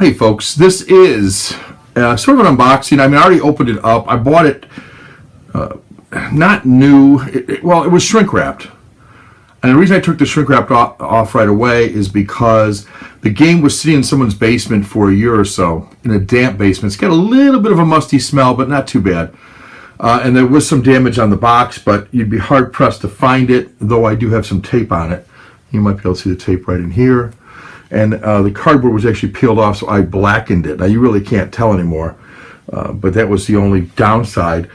Hey folks, this is sort of an unboxing. I mean, I already opened it up. I bought it not new. Well, it was shrink wrapped. And the reason I took the shrink wrap off right away is because the game was sitting in someone's basement for a year or so, in a damp basement. It's got a little bit of a musty smell, but not too bad. And there was some damage on the box, but you'd be hard pressed to find it, though I do have some tape on it. You might be able to see the tape right in here. And the cardboard was actually peeled off, so I blackened it. Now, you really can't tell anymore, but that was the only downside.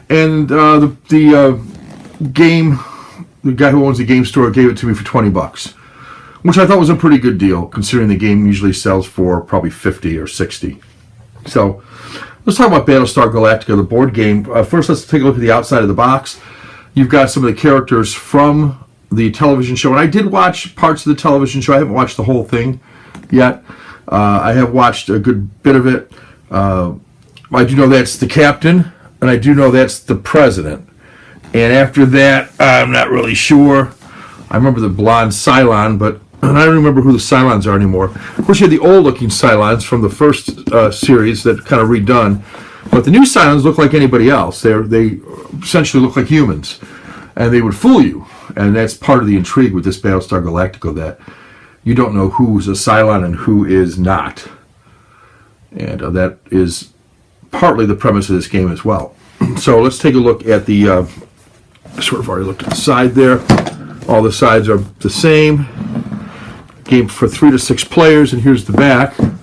And the guy who owns the game store gave it to me for 20 bucks, which I thought was a pretty good deal, considering the game usually sells for probably 50 or 60. So let's talk about Battlestar Galactica, the board game. First, let's take a look at the outside of the box. You've got some of the characters from the television show, and I did watch parts of the television show. I haven't watched the whole thing yet. I have watched a good bit of it. I do know that's the captain, and I do know that's the president. And after that, I'm not really sure. I remember the blonde Cylon, but I don't remember who the Cylons are anymore. Of course, you had the old-looking Cylons from the first series that kind of redone. But the new Cylons look like anybody else. They essentially look like humans, and they would fool you. And that's part of the intrigue with this Battlestar Galactica, that you don't know who's a Cylon and who is not. And that is partly the premise of this game as well. So let's take a look at the... sort of already looked at the side there. All the sides are the same. Game for 3 to 6 players, and here's the back. A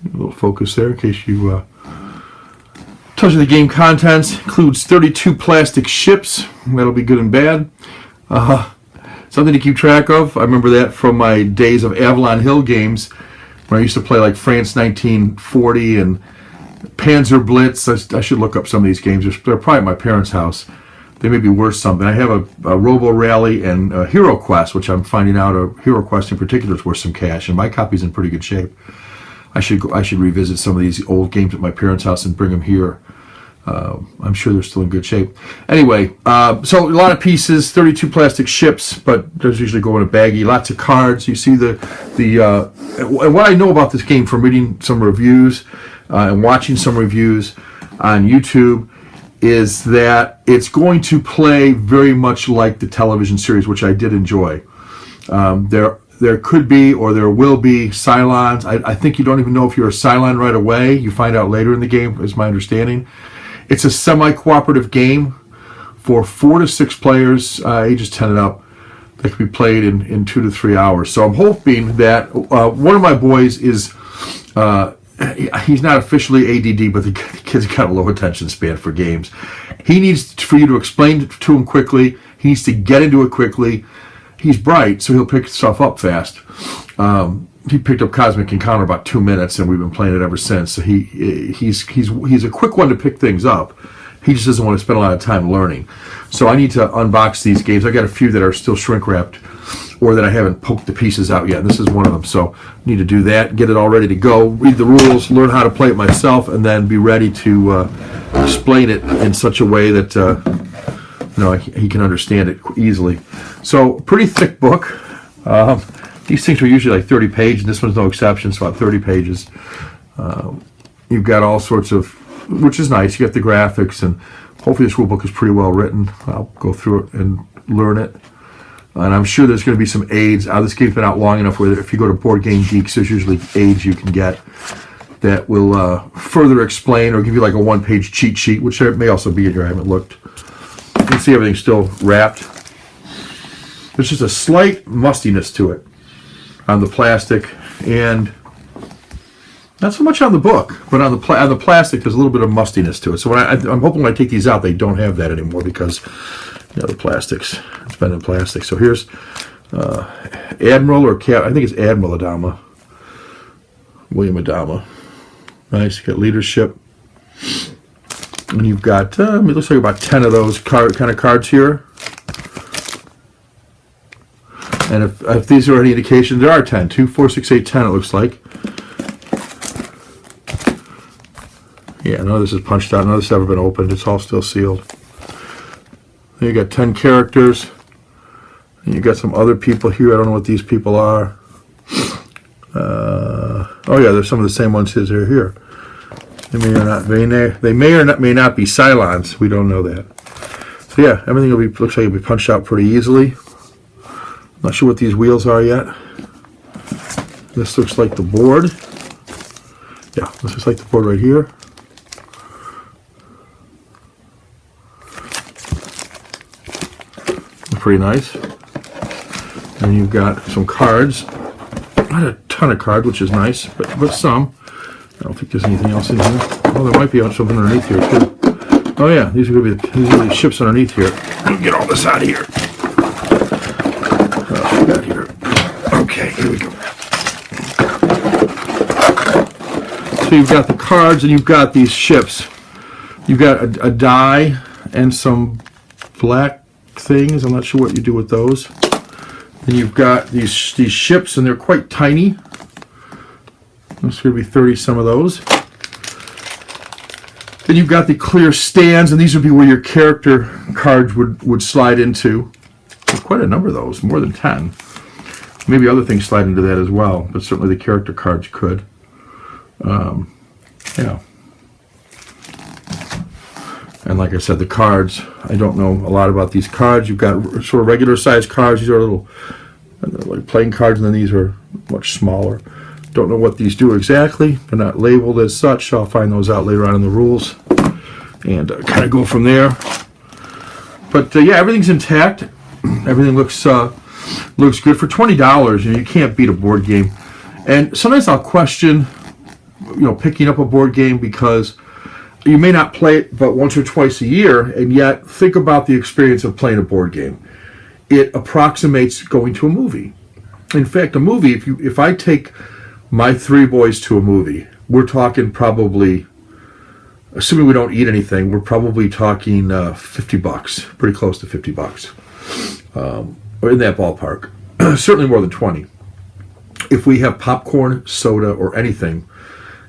little focus there in case you touch the game contents. Includes 32 plastic ships. That'll be good and bad. Something to keep track of. I remember that from my days of Avalon Hill games, when I used to play like France 1940 and Panzer Blitz. I should look up some of these games. They're probably at my parents' house. They may be worth something. I have a Robo Rally and a Hero Quest, which I'm finding out a Hero Quest in particular is worth some cash, and my copy's in pretty good shape. I should revisit some of these old games at my parents' house and bring them here. I'm sure they're still in good shape. Anyway, so a lot of pieces, 32 plastic ships, but those usually go in a baggie. Lots of cards. You see and what I know about this game from reading some reviews and watching some reviews on YouTube is that it's going to play very much like the television series, which I did enjoy. There could be, or there will be, Cylons. I think you don't even know if you're a Cylon right away. You find out later in the game, is my understanding. It's a semi-cooperative game for 4 to 6 players, ages 10 and up, that can be played in 2 to 3 hours. So I'm hoping that one of my boys is... he's not officially ADD, but the kid's got a low attention span for games. He needs for you to explain it to him quickly. He needs to get into it quickly. He's bright, so he'll pick stuff up fast. He picked up Cosmic Encounter about 2 minutes, and we've been playing it ever since. So he's a quick one to pick things up. He just doesn't want to spend a lot of time learning. So I need to unbox these games. I got a few that are still shrink wrapped, or that I haven't poked the pieces out yet. This is one of them, so I need to do that, get it all ready to go, read the rules, learn how to play it myself, and then be ready to explain it in such a way that he can understand it easily. So, pretty thick book. These things are usually like 30 pages, and this one's no exception. It's about 30 pages. You've got all sorts of, which is nice. You got the graphics, and hopefully this rule book is pretty well written. I'll go through it and learn it. And I'm sure there's going to be some aids. This game's been out long enough where if you go to Board Game Geeks, there's usually aids you can get that will further explain or give you like a one-page cheat sheet, which there may also be in here. I haven't looked. You can see everything's still wrapped. There's just a slight mustiness to it on the plastic, and not so much on the book, but on the plastic, there's a little bit of mustiness to it. So I'm hoping when I take these out, they don't have that anymore, because the plastics, it's been in plastic. So here's Admiral or Cap, I think it's Admiral Adama, William Adama. Nice, you got leadership, and you've got it looks like about 10 of those kind of cards here. And if these are any indication, there are 10. 2, 4, 6, 8, 10, it looks like. Yeah, none of this is punched out. None of this has ever been opened. It's all still sealed. Then you got 10 characters. And you got some other people here. I don't know what these people are. Oh yeah, there's some of the same ones as are here. They may or not may not be Cylons. We don't know that. So yeah, everything looks like it'll be punched out pretty easily. Not sure what these wheels are yet. This looks like the board. Yeah, this looks like the board right here. Pretty nice. And you've got some cards. Not a ton of cards, which is nice, but some. I don't think there's anything else in here. Oh, there might be something underneath here too. Oh yeah, these are going to be the ships underneath here. Let me get all this out of here. Oh, we got here. Okay, here we go. So you've got the cards and you've got these ships. You've got a die and some black things. I'm not sure what you do with those. Then you've got these ships, and they're quite tiny. There's going to be 30 some of those. Then you've got the clear stands, and these would be where your character cards would slide into. There's quite a number of those, more than 10. Maybe other things slide into that as well, but certainly the character cards could. Yeah. And like I said, the cards, I don't know a lot about these cards. You've got sort of regular sized cards. These are little like playing cards, and then these are much smaller. Don't know what these do exactly. They're not labeled as such. I'll find those out later on in the rules and kind of go from there. But yeah, everything's intact. Everything looks good for $20. You can't beat a board game. And sometimes I'll question, picking up a board game because you may not play it but once or twice a year, and yet think about the experience of playing a board game. It approximates going to a movie. In fact, a movie, if I take my 3 boys to a movie, we're talking probably, assuming we don't eat anything, we're probably talking $50, pretty close to $50, or in that ballpark. Certainly more than 20. If we have popcorn, soda, or anything,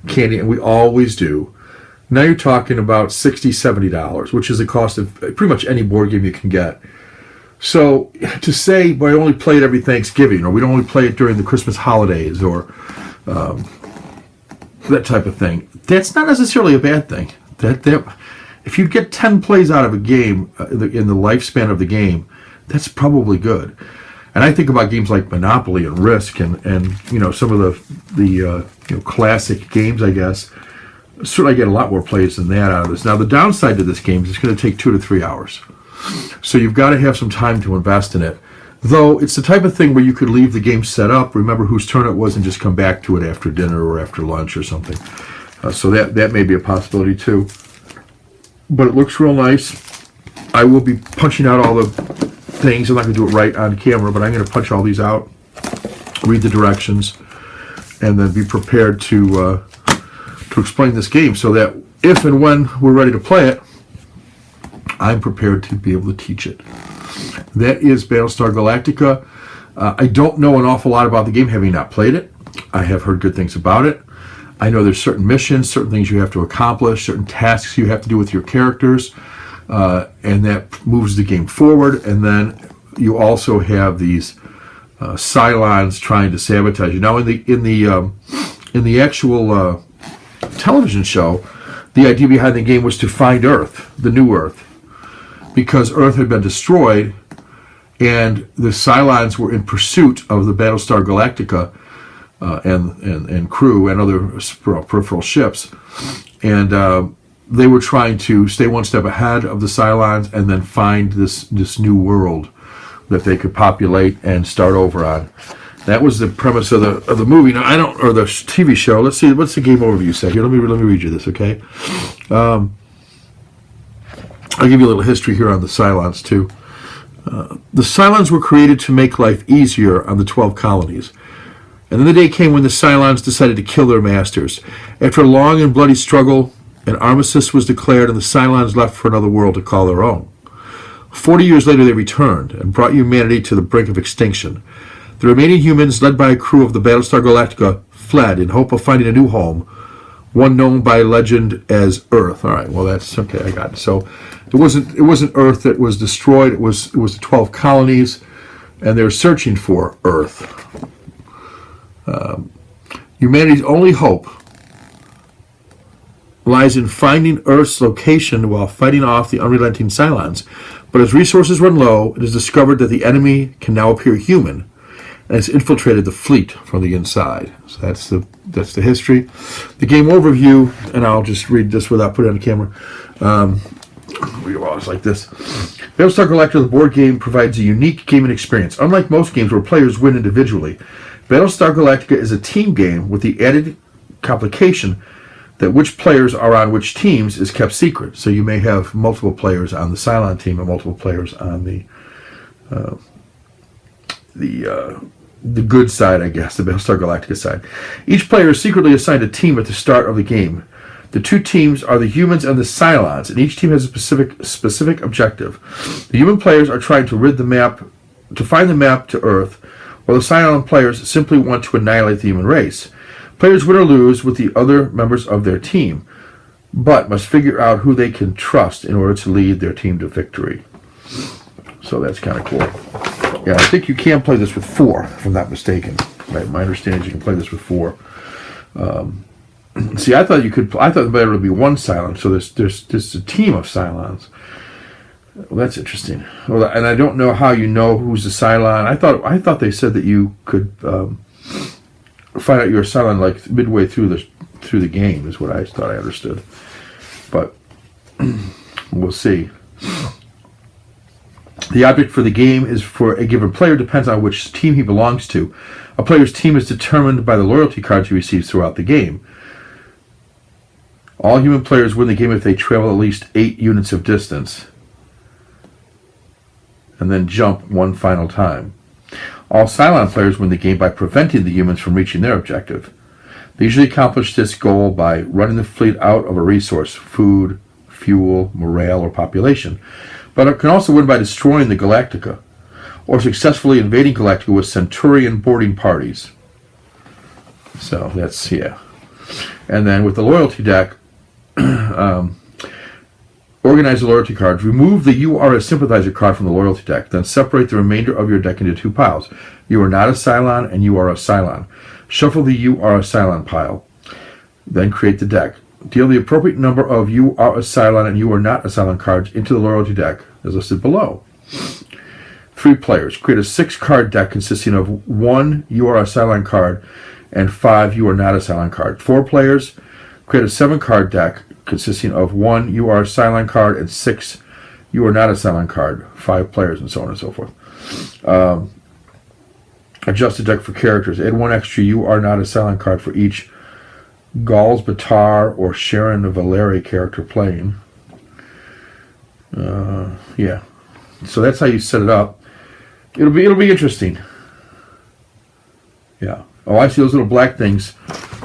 candy, and we always do, now you're talking about $60, $70, which is the cost of pretty much any board game you can get. So to say, well, I only play it every Thanksgiving, or we don't only play it during the Christmas holidays, or that type of thing, that's not necessarily a bad thing. That if you get 10 plays out of a game in the lifespan of the game, that's probably good. And I think about games like Monopoly and Risk and some of the classic games, I guess. Certainly I get a lot more plays than that out of this. Now the downside to this game is it's going to take 2 to 3 hours. So you've got to have some time to invest in it. Though it's the type of thing where you could leave the game set up, remember whose turn it was, and just come back to it after dinner or after lunch or something. So that may be a possibility too. But it looks real nice. I will be punching out all the things. I'm not going to do it right on camera, but I'm going to punch all these out, read the directions, and then be prepared to explain this game so that if and when we're ready to play it, I'm prepared to be able to teach it. That is Battlestar Galactica. I don't know an awful lot about the game, having not played it. I have heard good things about it. I know there's certain missions, certain things you have to accomplish, certain tasks you have to do with your characters, and that moves the game forward. And then you also have these Cylons trying to sabotage you. Now, in the actual television show, the idea behind the game was to find Earth, the new Earth, because Earth had been destroyed, and the Cylons were in pursuit of the Battlestar Galactica and crew and other peripheral ships, and they were trying to stay one step ahead of the Cylons and then find this new world that they could populate and start over on. That was the premise of the movie. Now or the TV show. Let's see. What's the game overview say here? Let me read you this, okay? I'll give you a little history here on the Cylons too. The Cylons were created to make life easier on the 12 colonies. And then the day came when the Cylons decided to kill their masters. After a long and bloody struggle, an armistice was declared, and the Cylons left for another world to call their own. 40 years later, they returned and brought humanity to the brink of extinction. The remaining humans, led by a crew of the Battlestar Galactica, fled in hope of finding a new home, one known by legend as Earth. All right, well that's okay. I got it. So it wasn't Earth that was destroyed. It was the 12 colonies, and they were searching for Earth. Humanity's only hope lies in finding Earth's location while fighting off the unrelenting Cylons. But as resources run low, it is discovered that the enemy can now appear human and has infiltrated the fleet from the inside. So that's the history. The game overview, and I'll just read this without putting it on the camera. It's like this. Battlestar Galactica, the board game, provides a unique gaming experience. Unlike most games where players win individually, Battlestar Galactica is a team game with the added complication that which players are on which teams is kept secret. So you may have multiple players on the Cylon team and multiple players on the good side, I guess, the Battlestar Galactica side. Each player is secretly assigned a team at the start of the game. The two teams are the humans and the Cylons, and each team has a specific objective. The human players are trying to find the map to Earth, while the Cylon players simply want to annihilate the human race. Players win or lose with the other members of their team, but must figure out who they can trust in order to lead their team to victory. So that's kind of cool. Yeah, I think you can play this with 4, if I'm not mistaken. Right? My understanding is you can play this with 4. See, I thought there would be one Cylon, so there's a team of Cylons. Well, that's interesting. Well, and I don't know how you know who's the Cylon. I thought they said that you could find out you're a Cylon like midway through the game, is what I thought I understood. But we'll see. The object for the game is for a given player depends on which team he belongs to. A player's team is determined by the loyalty cards he receives throughout the game. All human players win the game if they travel at least 8 units of distance and then jump one final time. All Cylon players win the game by preventing the humans from reaching their objective. They usually accomplish this goal by running the fleet out of a resource, food, fuel, morale, or population. But it can also win by destroying the Galactica, or successfully invading Galactica with Centurion boarding parties. So that's, yeah. And then with the loyalty deck, organize the loyalty cards. Remove the You Are a Sympathizer card from the loyalty deck. Then separate the remainder of your deck into 2 piles. You Are Not a Cylon and You Are a Cylon. Shuffle the You Are a Cylon pile. Then create the deck. Deal the appropriate number of You Are a Cylon and You Are Not a Cylon cards into the loyalty deck, as listed below. 3 players. Create a 6-card deck consisting of 1 You Are a Cylon card and 5 You Are Not a Cylon card. 4 players. Create a 7-card deck consisting of 1 You Are a Cylon card and 6 You Are Not a Cylon card. 5 players, and so on and so forth. Adjust the deck for characters. Add 1 extra You Are Not a Cylon card for each Gauls, Batar, or Sharon Valeri character playing. Yeah. So that's how you set it up. It'll be interesting. Yeah. Oh, I see those little black things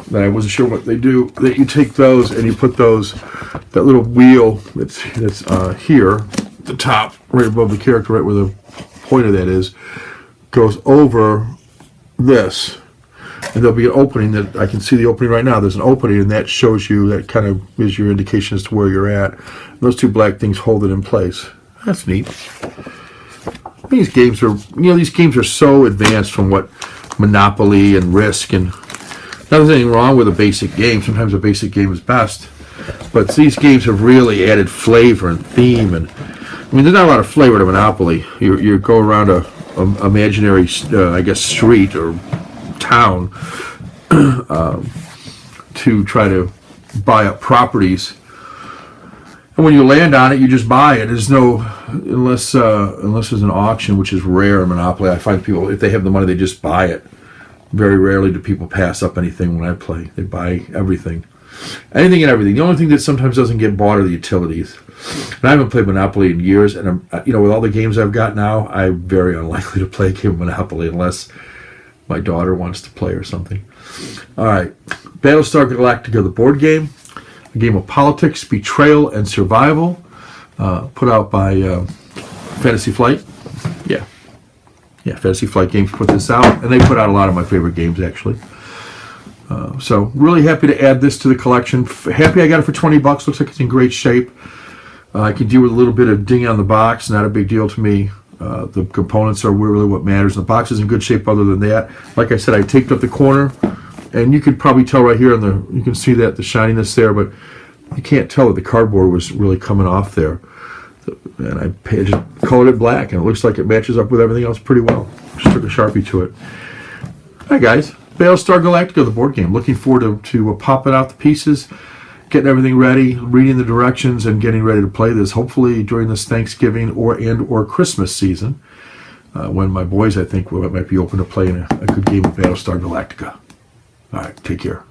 that I wasn't sure what they do. That you take those and you put that little wheel that's here, the top, right above the character, right where the point of that is, goes over this. And there'll be an opening that I can see the opening right now. There's an opening, and that shows you, that kind of is your indication as to where you're at. And those 2 black things hold it in place. That's neat. These games are so advanced from what Monopoly and Risk, and there's anything wrong with a basic game. Sometimes a basic game is best, but these games have really added flavor and theme. And I mean, there's not a lot of flavor to Monopoly. You go around a imaginary, I guess, street or town to try to buy up properties, and when you land on it, you just buy it. There's no, unless there's an auction, which is rare in Monopoly. I find people, if they have the money, they just buy it. Very rarely do people pass up anything when I play. They buy everything, anything and everything. The only thing that sometimes doesn't get bought are the utilities. And I haven't played Monopoly in years, and with all the games I've got now, I'm very unlikely to play a game of Monopoly unless my daughter wants to play or something. All right, Battlestar Galactica, the board game, a game of politics, betrayal, and survival, put out by Fantasy Flight. Yeah, Fantasy Flight Games put this out, and they put out a lot of my favorite games, actually. So really happy to add this to the collection. Happy I got it for $20. Looks like it's in great shape. I can deal with a little bit of ding on the box. Not a big deal to me. The components are really what matters. The box is in good shape other than that. Like I said, I taped up the corner And you could probably tell right here you can see that the shininess there, but you can't tell that the cardboard was really coming off there. And I just colored it black, and it looks like it matches up with everything else pretty well. Just took a Sharpie to it. Hi guys, Battlestar Galactica, the board game. Looking forward to popping out the pieces, getting everything ready, reading the directions, and getting ready to play this. Hopefully during this Thanksgiving or Christmas season, when my boys, I think, might be open to playing a good game of Battlestar Galactica. All right, take care.